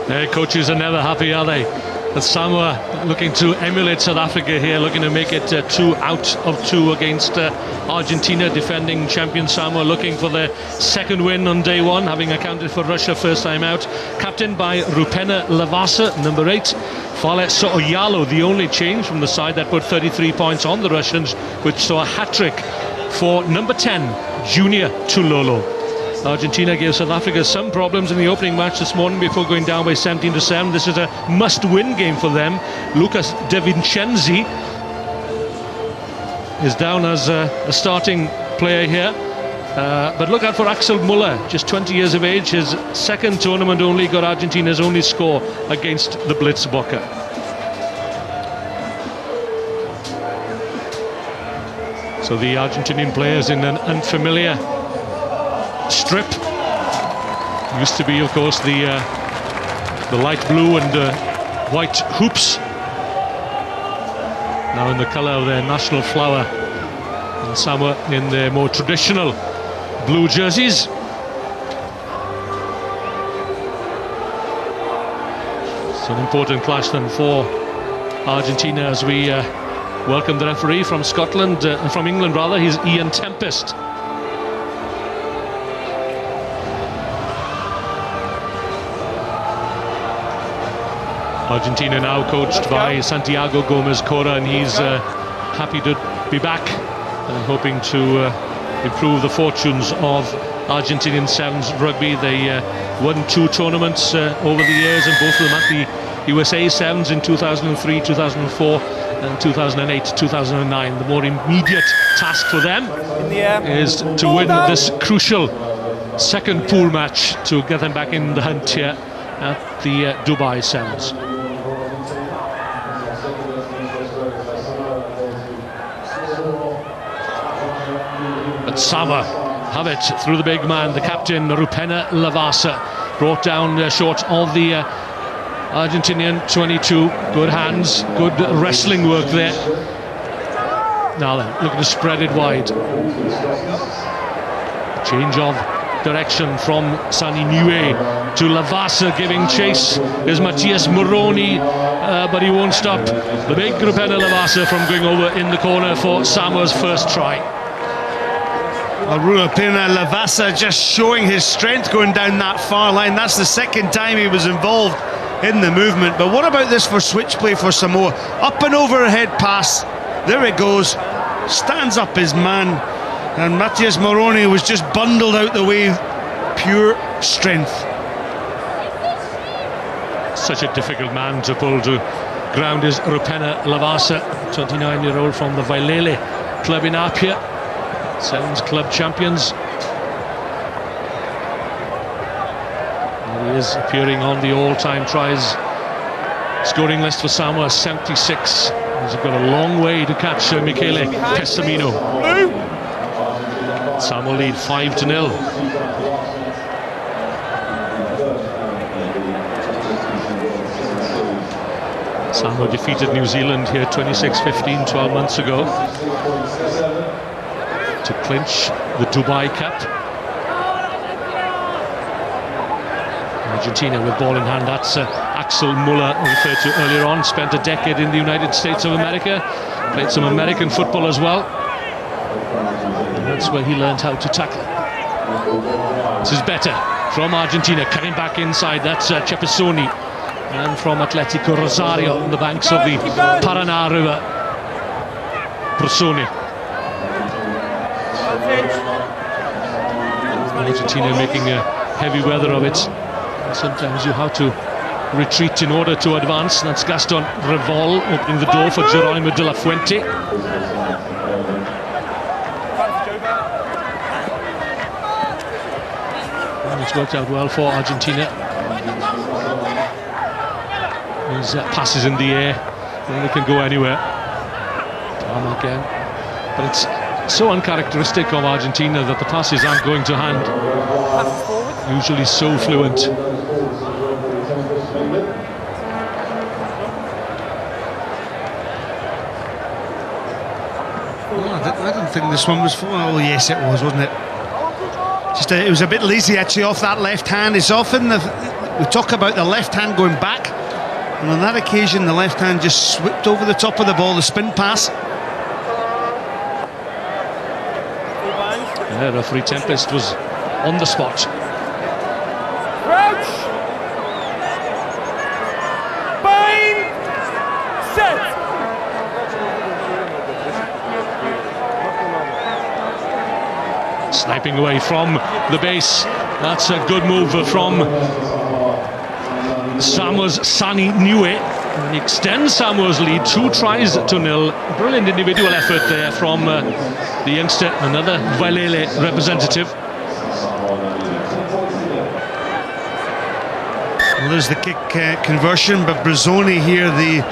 Their coaches are never happy, are they? But Samoa looking to emulate South Africa here, looking to make it 2 out of 2 against Argentina, defending champion Samoa, looking for their second win on day one, having accounted for Russia first time out. Captained by Rupena Lavasa, number 8. Fale So'oyalo, the only change from the side that put 33 points on the Russians, which saw a hat-trick for number 10, Junior Tulolo. Argentina gave South Africa some problems in the opening match this morning before going down by 17-7. This is a must-win game for them. Lucas De Vincenzi is down as a starting player here. But look out for Axel Muller, just 20 years of age. His second tournament only got Argentina's only score against the Blitzbokke. So the Argentinian players in an unfamiliar strip. Used to be, of course, the light blue and white hoops. Now in the colour of their national flower. And Samoa in their more traditional blue jerseys. It's an important clash then for Argentina as we welcome the referee from Scotland, from England rather. He's Ian Tempest. Argentina now coached by Santiago Gomez Cora, and he's happy to be back and hoping to improve the fortunes of Argentinian Sevens rugby. They won 2 tournaments over the years, and both of them at the USA Sevens in 2003, 2004 and 2008, 2009. The more immediate task for them is to win this crucial second pool match to get them back in the hunt here at the Dubai Sevens. But Samoa have it through the big man, the captain Rupena Lavasa, brought down short of the Argentinian 22. Good hands, good wrestling work there. Now then, looking to spread it wide. Change of direction from Sani Niue to Lavasa, giving chase is Matias Moroni, but he won't stop the big Rupena Lavasa from going over in the corner for Samoa's first try. Rupena Lavasa just showing his strength going down that far line. That's the second time he was involved in the movement. But what about this for switch play for Samoa? Up and overhead pass, there it goes, stands up his man, and Matias Moroni was just bundled out the way. Pure strength. Such a difficult man to pull to ground is Rupena Lavasa, 29-year-old from the Vailele club in Apia. Sevens club champions. And he is appearing on the all-time tries scoring list for Samoa, 76. He's got a long way to catch Michele Pessamino. Samoa lead 5-0. Samoa defeated New Zealand here 26-15 12 months ago to clinch the Dubai Cup. Argentina with ball in hand. That's Axel Muller, referred to earlier on. Spent a decade in the United States of America. Played some American football as well. And that's where he learned how to tackle. This is better from Argentina. Coming back inside. That's Cepesoni. And from Atletico Rosario on the banks of the Paraná River, Brusoni. Argentina making heavy weather of it. Sometimes you have to retreat in order to advance. That's Gaston Revol opening the door for Jeronimo de la Fuente. And it's worked out well for Argentina. These passes in the air, they can go anywhere. Again, but it's so uncharacteristic of Argentina that the passes aren't going to hand. Usually so fluent. I didn't think this one was full. Oh yes, it was, wasn't it? Just it was a bit lazy actually off that left hand. It's often the we talk about the left hand going back, and on that occasion the left hand just swept over the top of the ball, the spin pass. Yeah, referee Tempest was on the spot. Crouch! Bind! Set! Sniping away from the base. That's a good move from Samoa's Sani Niue. And he extends Samoa's lead 2-0. Brilliant individual effort there from the youngster, another Valele representative. Well, there's the kick conversion, but Brazzoni here, the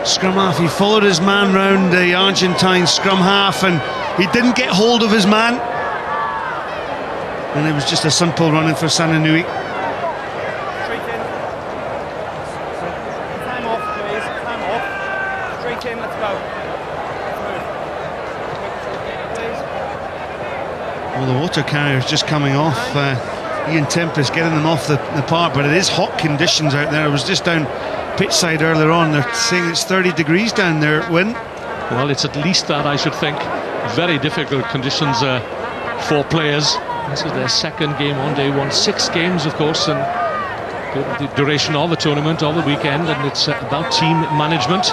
scrum half, he followed his man round the Argentine scrum half and he didn't get hold of his man. And it was just a simple run-in for Sananui. Straight in. Time off, please. Time off. Straight in, let's go. Well, the water carrier's just coming off. Ian Tempest getting them off the park, but it is hot conditions out there. I was just down pitch side earlier on. They're saying it's 30 degrees down there, Wynne. Well, it's at least that, I should think. Very difficult conditions for players. This is their second game on day one. 6 games, of course, and the duration of the tournament, of the weekend, and it's about team management.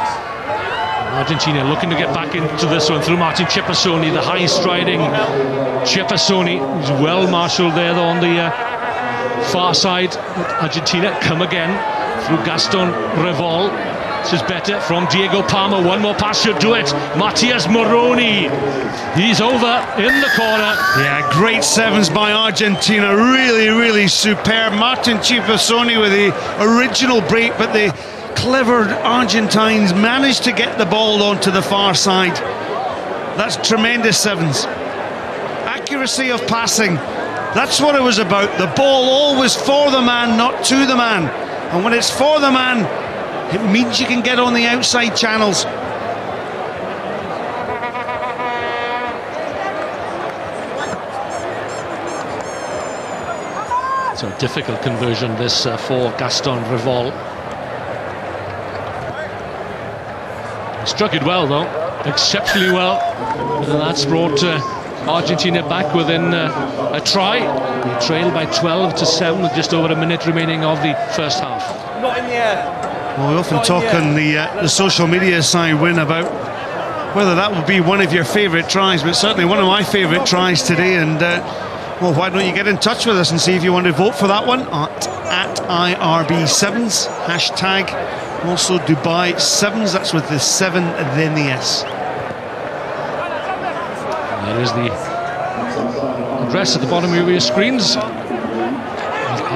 Argentina looking to get back into this one through Martin Ciappasoni, the high-striding Ciappasoni, who's well marshalled there though on the far side. Argentina come again through Gaston Revol. This is better from Diego Palma. One more pass should do it. Matias Moroni, he's over in the corner. Yeah, great sevens by Argentina. Really, really superb. Martin Ciappasoni with the original break, but the clever Argentines managed to get the ball onto the far side. That's tremendous sevens. Accuracy of passing, that's what it was about. The ball always for the man, not to the man. And when it's for the man, it means you can get on the outside channels. So a difficult conversion this for Gaston Revol. Struck it well though, exceptionally well, and that's brought Argentina back within a try. They trail by 12-7 with just over a minute remaining of the first half. Not in the air. Well, we often talk on the social media side, Wynne, about whether that would be one of your favourite tries, but certainly one of my favourite tries today. And well, why don't you get in touch with us and see if you want to vote for that one at IRB7s, hashtag also Dubai 7s, that's with the 7 then the S. There is the address at the bottom of your screens.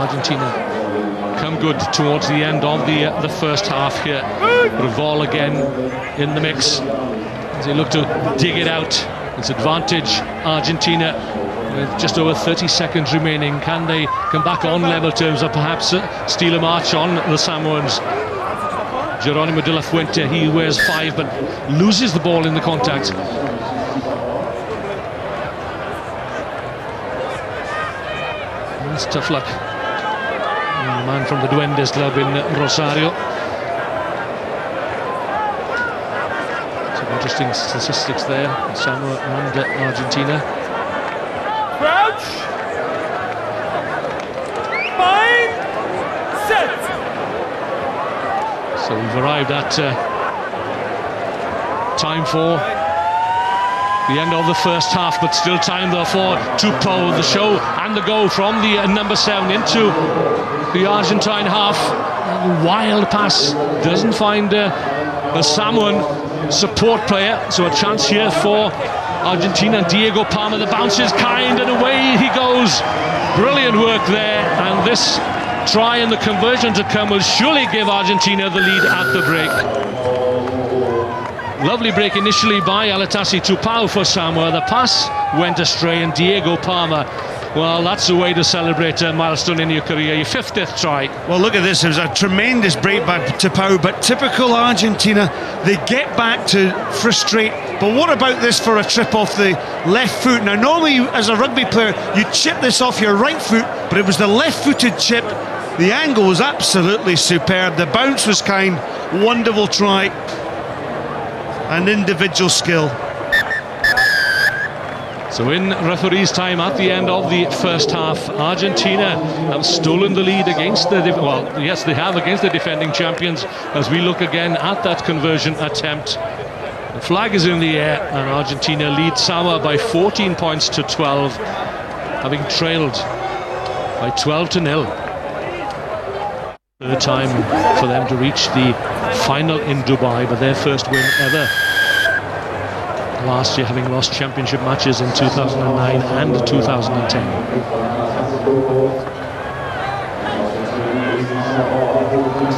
Argentina come good towards the end of the first half here. Revol again in the mix as they look to dig it out. It's advantage Argentina with just over 30 seconds remaining. Can they come back on level terms or perhaps steal a march on the Samoans? Geronimo de la Fuente, he wears 5 but loses the ball in the contact. That's tough luck. The man from the Duendes club in Rosario. Some interesting statistics there, Samoa and Argentina. Crouch! Bind! Set! So we've arrived at time for the end of the first half, but still time though for Tupou, the show and the goal from the number 7 into the Argentine half. A wild pass, doesn't find a Samoan support player, so a chance here for Argentina. Diego Palma, the bounce is kind and away he goes. Brilliant work there, and this try and the conversion to come will surely give Argentina the lead at the break. Lovely break initially by Alatasi Tupou for Samoa. The pass went astray and Diego Palma, well, that's a way to celebrate a milestone in your career, your 50th try. Well, look at this, it was a tremendous break by Tupou, but typical Argentina, they get back to frustrate. But what about this for a trip off the left foot? Now, normally as a rugby player, you chip this off your right foot, but it was the left-footed chip. The angle was absolutely superb. The bounce was kind. Wonderful try. And individual skill. So in referee's time at the end of the first half, Argentina have stolen the lead against the, well, yes, they have, against the defending champions, as we look again at that conversion attempt. The flag is in the air and Argentina lead Samoa by 14 points to 12, having trailed by 12-0. Third time for them to reach the final in Dubai, but their first win ever. Last year having lost championship matches in 2009 and 2010.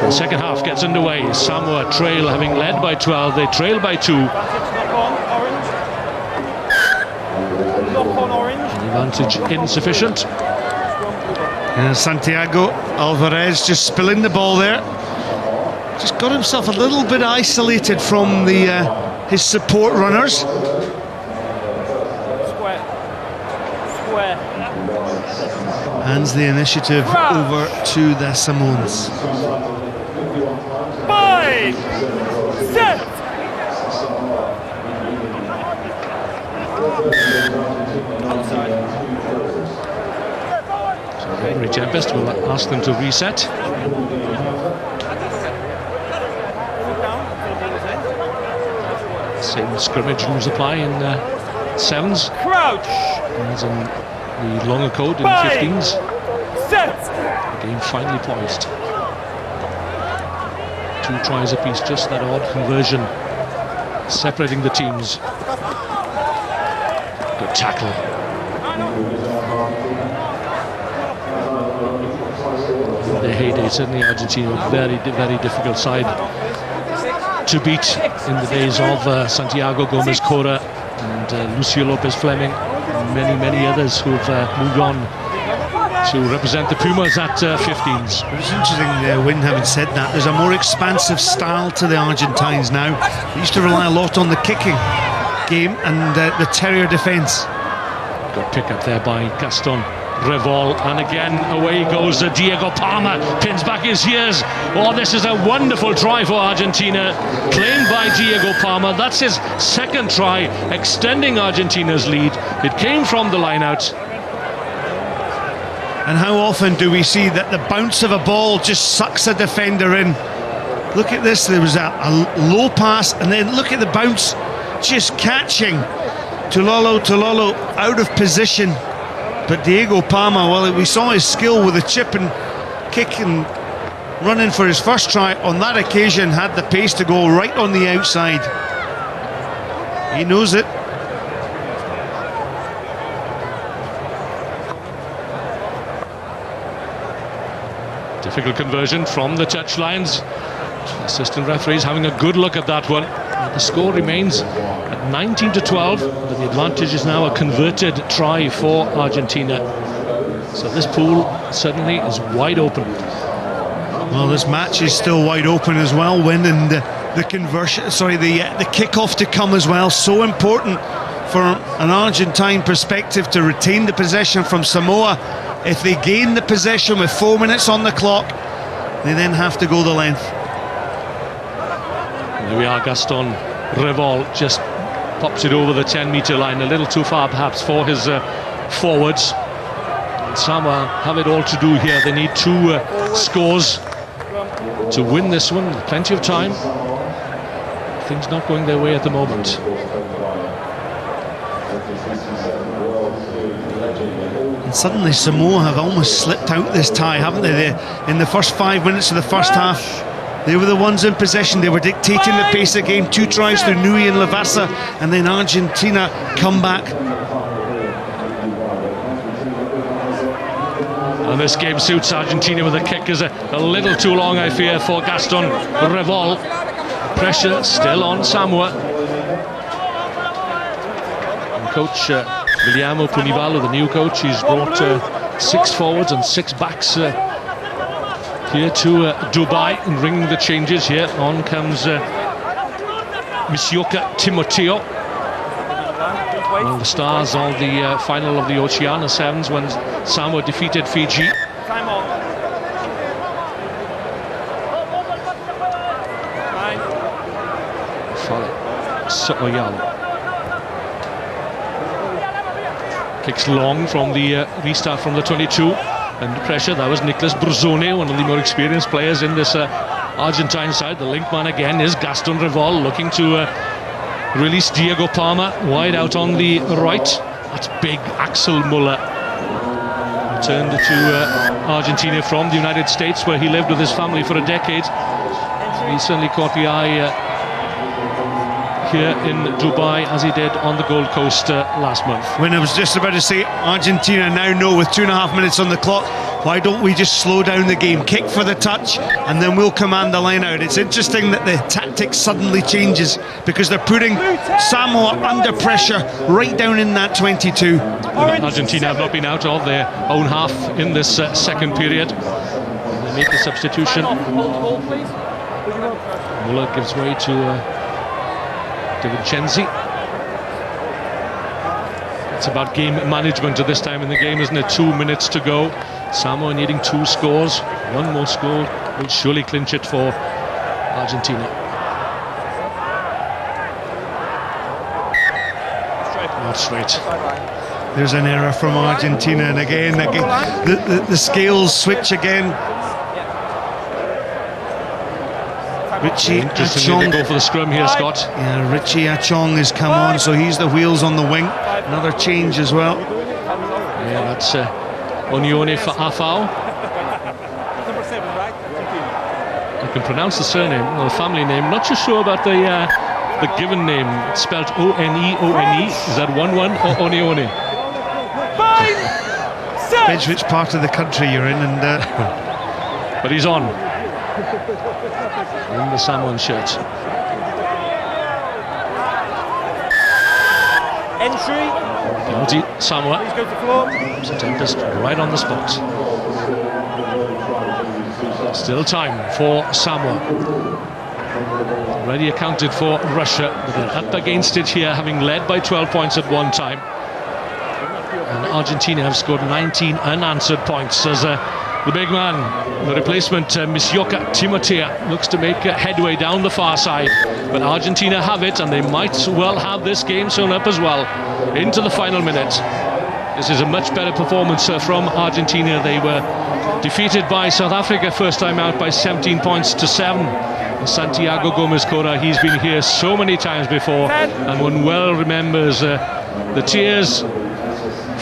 The second half gets underway. Samoa trail, having led by 12, they trail by 2. Advantage insufficient. Santiago Alvarez just spilling the ball there. Just got himself a little bit isolated from the his support runners. Hands the initiative over to the Samoans. 5, 7. Henry Tempest will ask them to reset. Same scrimmage rules apply in sevens. Crouch. As in the longer code in 15s. Set. The game finally poised. 2 tries apiece, just that odd conversion separating the teams. Good tackle. In their heyday, certainly Argentina, very difficult side to beat in the days of Santiago Gomez Cora and Lucio Lopez Fleming and many others who've moved on to represent the Pumas at 15s. It's interesting, Wynne, having said that, there's a more expansive style to the Argentines now. They used to rely a lot on the kicking game and the terrier defence. Good pick up there by Gaston Revol, and again away goes Diego Palma, pins back his ears. Oh, this is a wonderful try for Argentina, claimed by Diego Palma. That's his second try, extending Argentina's lead. It came from the line out. And how often do we see that the bounce of a ball just sucks a defender in? Look at this, there was a low pass, and then look at the bounce, just catching Tololo out of position. But Diego Palma, well, we saw his skill with the chip and kick and running for his first try. On that occasion, had the pace to go right on the outside. He knows it. Difficult conversion from the touchlines. Assistant referees having a good look at that one. The score remains at 19-12, but the advantage is now a converted try for Argentina. So this pool certainly is wide open. Well, this match is still wide open as well, Wynne, and the conversion, the kickoff to come as well. So important for an Argentine perspective to retain the possession from Samoa. If they gain the possession with 4 minutes on the clock, they then have to go the length. There we are, Gaston Revol just pops it over the 10-metre line, a little too far perhaps for his forwards. And Samoa have it all to do here. They need 2 scores to win this one. Plenty of time. Things not going their way at the moment. And suddenly Samoa have almost slipped out this tie, haven't they? In the first 5 minutes of the first half, they were the ones in possession. They were dictating the pace of the game. 2 tries through Nui and Lavasa, and then Argentina come back. And this game suits Argentina with the kick is a little too long, I fear, for Gaston Revol. Pressure still on Samoa. And coach Guillermo Punivallo, the new coach, he's brought 6 forwards and 6 backs here to Dubai and ringing the changes here. On comes Misioka Timoteo, one of the stars of the final of the Oceania Sevens when Samoa defeated Fiji. Oyalo. Kicks long from the restart from the 22. Under pressure, that was Nicolas Bruzzone, one of the more experienced players in this Argentine side. The link man again is Gaston Revol, looking to release Diego Palma wide out on the right. That's big Axel Muller. Returned to Argentina from the United States, where he lived with his family for a decade. He certainly caught the eye here in Dubai, as he did on the Gold Coast last month. When I was just about to say, Argentina now know with 2.5 minutes on the clock, why don't we just slow down the game, kick for the touch, and then we'll command the line out. It's interesting that the tactic suddenly changes because they're putting Samoa under pressure right down in that 22. Argentina have not been out of their own half in this second period. They make the substitution. Muller gives way to Vincenzi. It's about game management at this time in the game, isn't it? 2 minutes to go. Samoa needing 2 scores. 1 more score will surely clinch it for Argentina. Not straight. There's an error from Argentina, and again the scales switch again. Richie Achong, go for the scrum here, Scott. Yeah, Richie Achong has come on, so he's the wheels on the wing. Another change as well. Yeah, that's Onione Afao. I can pronounce the surname, or the family name. Not too sure about the given name. It's spelled O-N-E-O-N-E. Is that 1-1 or Onione? Depends which part of the country you're in, and but he's on. In the Samoan shirt. Entry. Penalty, Samoa. Please go to the floor. So Tempest right on the spot. Still time for Samoa. Already accounted for Russia, but they're up against it here, having led by 12 points at one time. And Argentina have scored 19 unanswered points as the big man, the replacement, Misyoka Timotea, looks to make headway down the far side. But Argentina have it, and they might well have this game sewn up as well into the final minute. This is a much better performance from Argentina. They were defeated by South Africa first time out by 17 points to 7. And Santiago Gomez-Cora, he's been here so many times before, and one well remembers the tears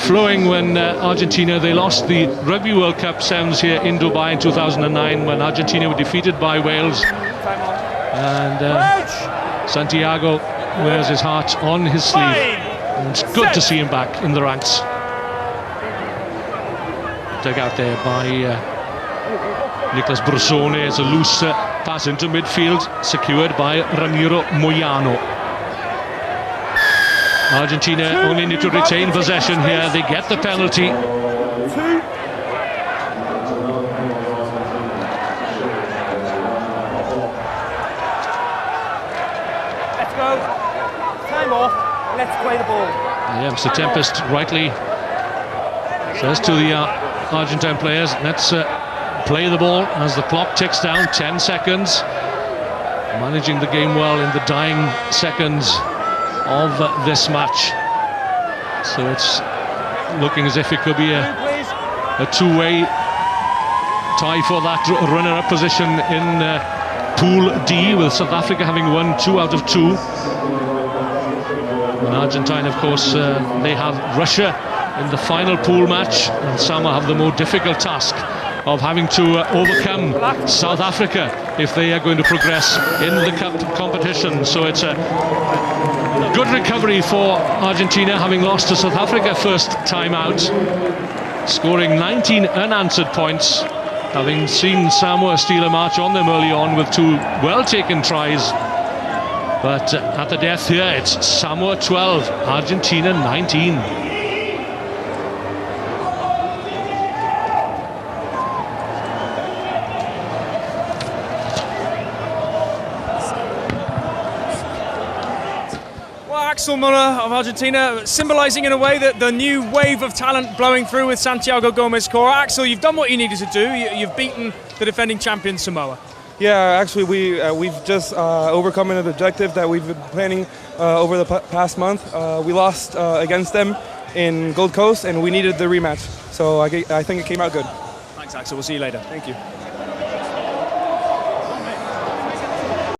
flowing when Argentina, they lost the Rugby World Cup sevens here in Dubai in 2009 when Argentina were defeated by Wales. And Santiago wears his heart on his sleeve. And it's good to see him back in the ranks. Dug out there by Nicolas Bruzzone as a loose pass into midfield, secured by Ramiro Moyano. Argentina only need to retain possession here. They get the penalty. Let's go. Time off. Let's play the ball. Yeah, Mr. Tempest rightly says to the Argentine players, let's play the ball as the clock ticks down. 10 seconds. Managing the game well in the dying seconds of this match. So it's looking as if it could be a two-way tie for that runner-up position in Pool D, with South Africa having won 2 out of 2. And Argentina, of course, they have Russia in the final pool match, and Samoa have the more difficult task of having to overcome South Africa if they are going to progress in the cup competition. So it's a good recovery for Argentina, having lost to South Africa first time out, scoring 19 unanswered points, having seen Samoa steal a march on them early on with 2 well-taken tries. But at the death here, it's Samoa 12, Argentina 19. Axel Muller of Argentina, symbolising in a way that the new wave of talent blowing through with Santiago Gomez-Cora. Axel, you've done what you needed to do. You've beaten the defending champion Samoa. Yeah, actually, we've just overcome an objective that we've been planning over the past month. We lost against them in Gold Coast, and we needed the rematch. So I think it came out good. Thanks, Axel. We'll see you later. Thank you.